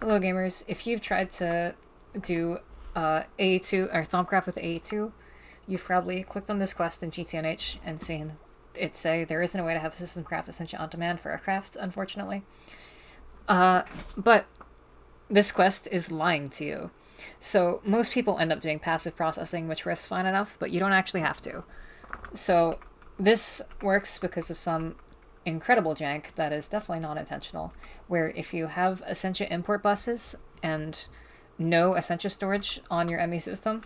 Hello gamers, if you've tried to do AE2 or Thaumcraft with AE2, you've probably clicked on this quest in GTNH and seen it say there isn't a way to have system craft Essentia on demand for a craft, unfortunately. But this quest is lying to you. So most people end up doing passive processing, which works fine enough, but you don't actually have to. So this works because of some incredible jank that is definitely non-intentional, where if you have Essentia import buses and no Essentia storage on your ME system,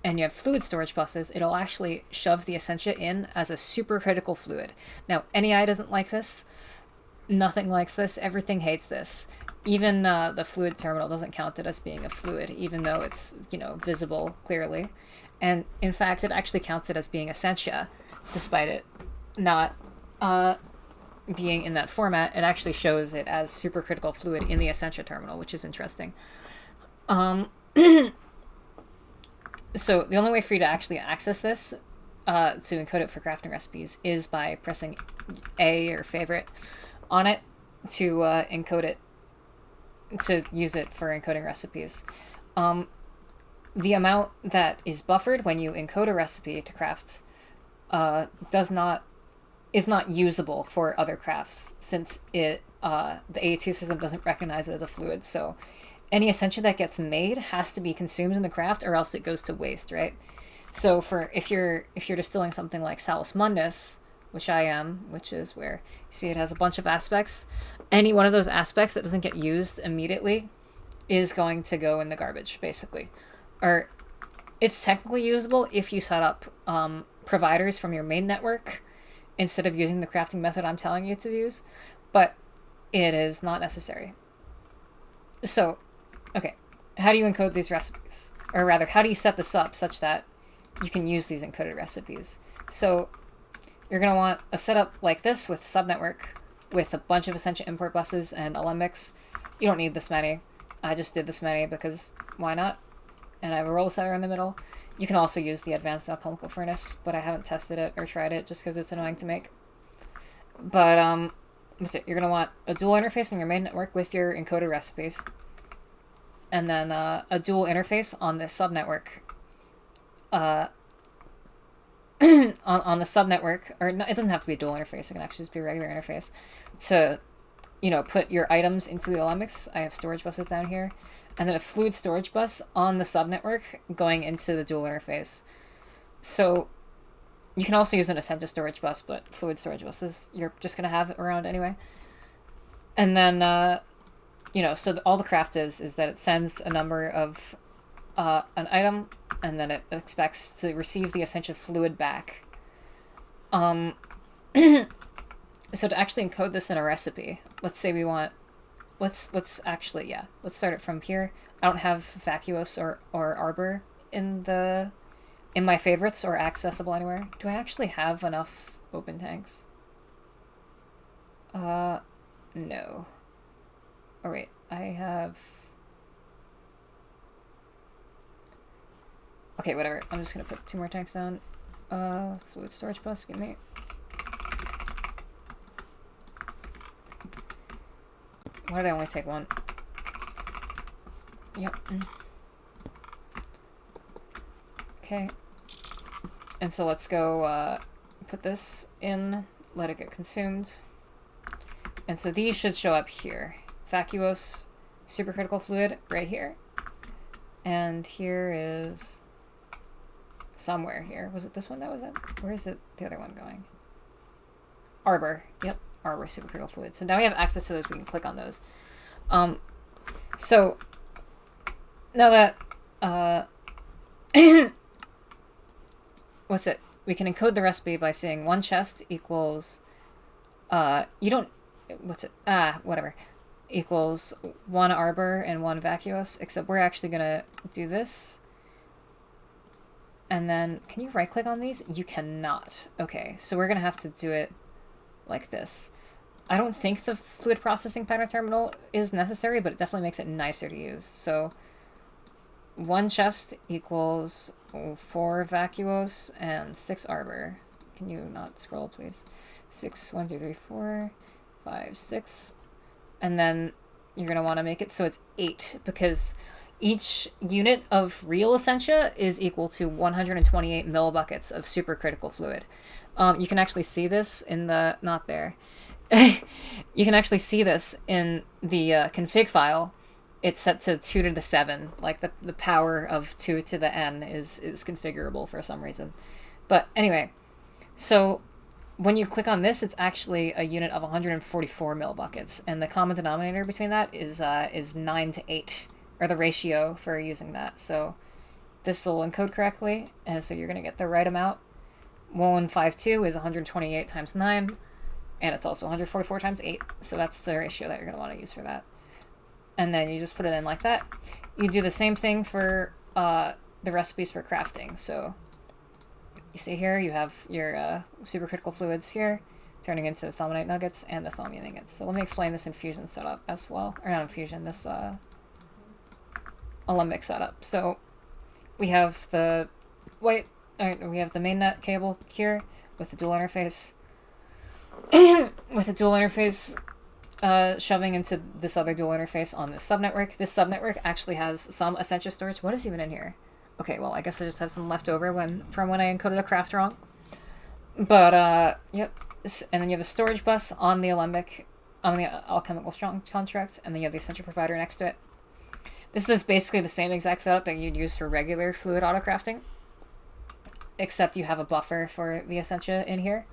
and you have fluid storage buses, it'll actually shove the Essentia in as a supercritical fluid. Now, NEI doesn't like this. Nothing likes this. Everything hates this. Even the fluid terminal doesn't count it as being a fluid, even though it's, visible clearly. And in fact, it actually counts it as being Essentia, despite it not being in that format. It actually shows it as supercritical fluid in the Essentia terminal, which is interesting. So the only way for you to actually access this, to encode it for crafting recipes, is by pressing A or favorite on it to encode it, to use it for encoding recipes. The amount that is buffered when you encode a recipe to craft is not usable for other crafts, since the AAT system doesn't recognize it as a fluid. So any Essentia that gets made has to be consumed in the craft, or else it goes to waste, right? So for if you're distilling something like Salus Mundus, which I am, which is where you see it has a bunch of aspects, any one of those aspects that doesn't get used immediately is going to go in the garbage, basically. Or it's technically usable if you set up providers from your main network instead of using the crafting method I'm telling you to use, but it is not necessary. So, okay, how do you encode these recipes? Or rather, how do you set this up such that you can use these encoded recipes? So you're going to want a setup like this with a subnetwork with a bunch of Essentia import buses and alembics. You don't need this many. I just did this many because why not? And I have a roll setter in the middle. You can also use the advanced alchemical furnace, but I haven't tested it or tried it just because it's annoying to make. But that's it. You're going to want a dual interface on your main network with your encoded recipes, and then a dual interface on the subnetwork. On the subnetwork, or no, it doesn't have to be a dual interface. It can actually just be a regular interface to, put your items into the alembics. I have storage buses down here, and then a fluid storage bus on the subnetwork going into the dual interface. So you can also use an Essentia storage bus, but fluid storage buses you're just going to have around anyway. And then, so all the craft is that it sends a number of an item, and then it expects to receive the Essentia fluid back. So to actually encode this in a recipe, let's say we want, let's start it from here. I don't have Vacuous or Arbor in my favorites or accessible anywhere. Do I actually have enough open tanks? No. Oh wait, I have... Okay, whatever. I'm just gonna put 2 more tanks down. Fluid storage bus, give me... Why did I only take 1? Yep. Okay. And so let's go put this in, let it get consumed. And so these should show up here. Vacuous supercritical fluid right here. And here is somewhere here. Was it this one that was it? Where is it the other one going? Arbor. Yep. Arbor supercritical fluid. So now we have access to those. We can click on those. So now that what's it? We can encode the recipe by saying 1 chest equals whatever, equals 1 arbor and 1 vacuous, except we're actually gonna do this. And then, can you right click on these? You cannot. Okay, so we're gonna have to do it like this. I don't think the fluid processing pattern terminal is necessary, but it definitely makes it nicer to use. So 1 chest equals 4 vacuous and 6 arbor. Can you not scroll, please? 6, 1, 2, 3, 4, 5, 6. And then you're going to want to make it so it's 8, because each unit of real Essentia is equal to 128 millibuckets of supercritical fluid. You can actually see this in the... not there. You can actually see this in the config file. It's set to 2 to the 7. Like, the power of 2 to the n is configurable for some reason. But anyway, so when you click on this, it's actually a unit of 144 millibuckets, and the common denominator between that is 9 to 8, or the ratio for using that. So this will encode correctly, and so you're going to get the right amount. 1152 is 128 times 9, and it's also 144 times 8, so that's the ratio that you're going to want to use for that. And then you just put it in like that. You do the same thing for the recipes for crafting. So you see here, you have your supercritical fluids here, turning into the thaumonite nuggets and the thaumium ingots. So let me explain this infusion setup as well. Or not infusion, this alembic setup. So we have the we have the mainnet cable here with the dual interface. With the dual interface shoving into this other dual interface on this subnetwork. This subnetwork actually has some Essentia storage. What is even in here? Okay, well, I guess I just have some left over from when I encoded a craft wrong. But, yep. And then you have a storage bus on the alembic, on the alchemical strong contract, and then you have the Essentia provider next to it. This is basically the same exact setup that you'd use for regular fluid autocrafting, except you have a buffer for the Essentia in here.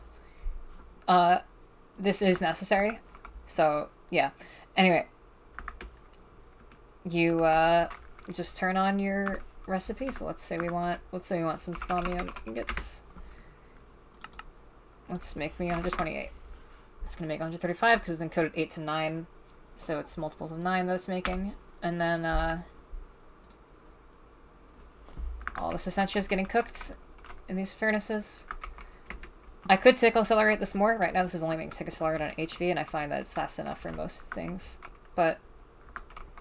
This is necessary. So, yeah. Anyway, you just turn on your recipe. So let's say we want some thaumium ingots. Let's make me 128. It's gonna make 135 because it's encoded 8 to 9, so it's multiples of 9 that it's making. And then all this Essentia is getting cooked in these furnaces. I could tick accelerate this more. Right now this is only making tick accelerate on HV, and I find that it's fast enough for most things. But,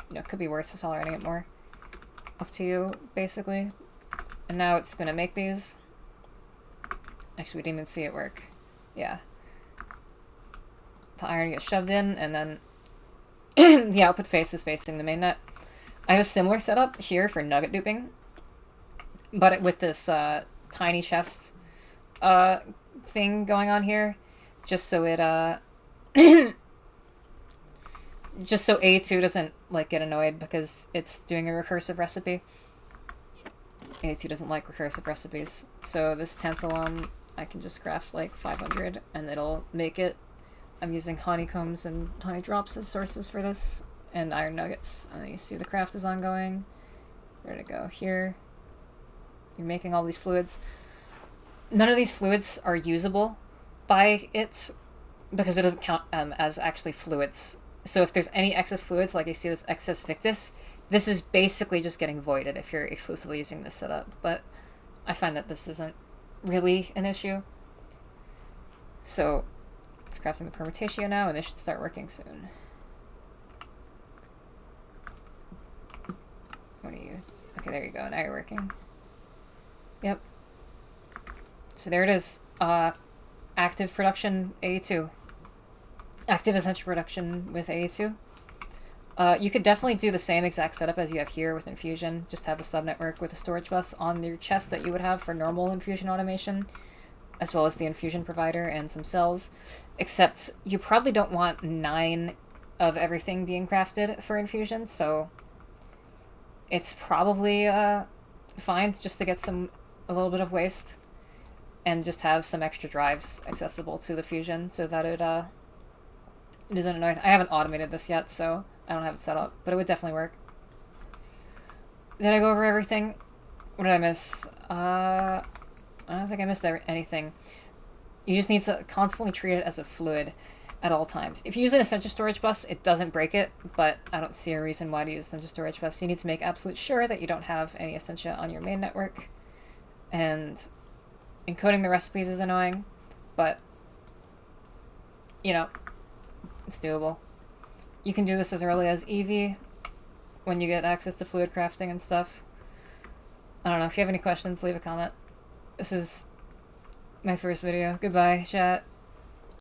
you know, it could be worth accelerating it more. Up to you, basically. And now it's going to make these. Actually, we didn't even see it work. Yeah. The iron gets shoved in, and then the output face is facing the mainnet. I have a similar setup here for nugget duping, but with this tiny chest thing going on here, just so it just so A2 doesn't like get annoyed because it's doing a recursive recipe. A2 doesn't like recursive recipes, so this tantalum I can just craft like 500 and it'll make it. I'm using honeycombs and honey drops as sources for this, and iron nuggets. And then you see the craft is ongoing. Where to go? Here. You're making all these fluids. None of these fluids are usable by it because it doesn't count as actually fluids. So if there's any excess fluids, like you see this excess Victus, this is basically just getting voided if you're exclusively using this setup. But I find that this isn't really an issue. So it's crafting the permutatio now, and this should start working soon. What are you? Okay, there you go. Now you're working. Yep. So there it is. Active production A2. Active Essentia production with A2. You could definitely do the same exact setup as you have here with Infusion. Just have a subnetwork with a storage bus on your chest that you would have for normal Infusion automation, as well as the Infusion provider and some cells. Except you probably don't want 9 of everything being crafted for Infusion, so it's probably fine just to get a little bit of waste and just have some extra drives accessible to the Fusion so that it isn't annoying. I haven't automated this yet, so I don't have it set up, but it would definitely work. Did I go over everything? What did I miss? I don't think I missed anything. You just need to constantly treat it as a fluid at all times. If you use an Essentia storage bus, it doesn't break it, but I don't see a reason why to use Essentia storage bus. You need to make absolute sure that you don't have any Essentia on your main network. And encoding the recipes is annoying, but, you know, it's doable. You can do this as early as EV when you get access to fluid crafting and stuff. I don't know. If you have any questions, leave a comment. This is my first video. Goodbye, chat.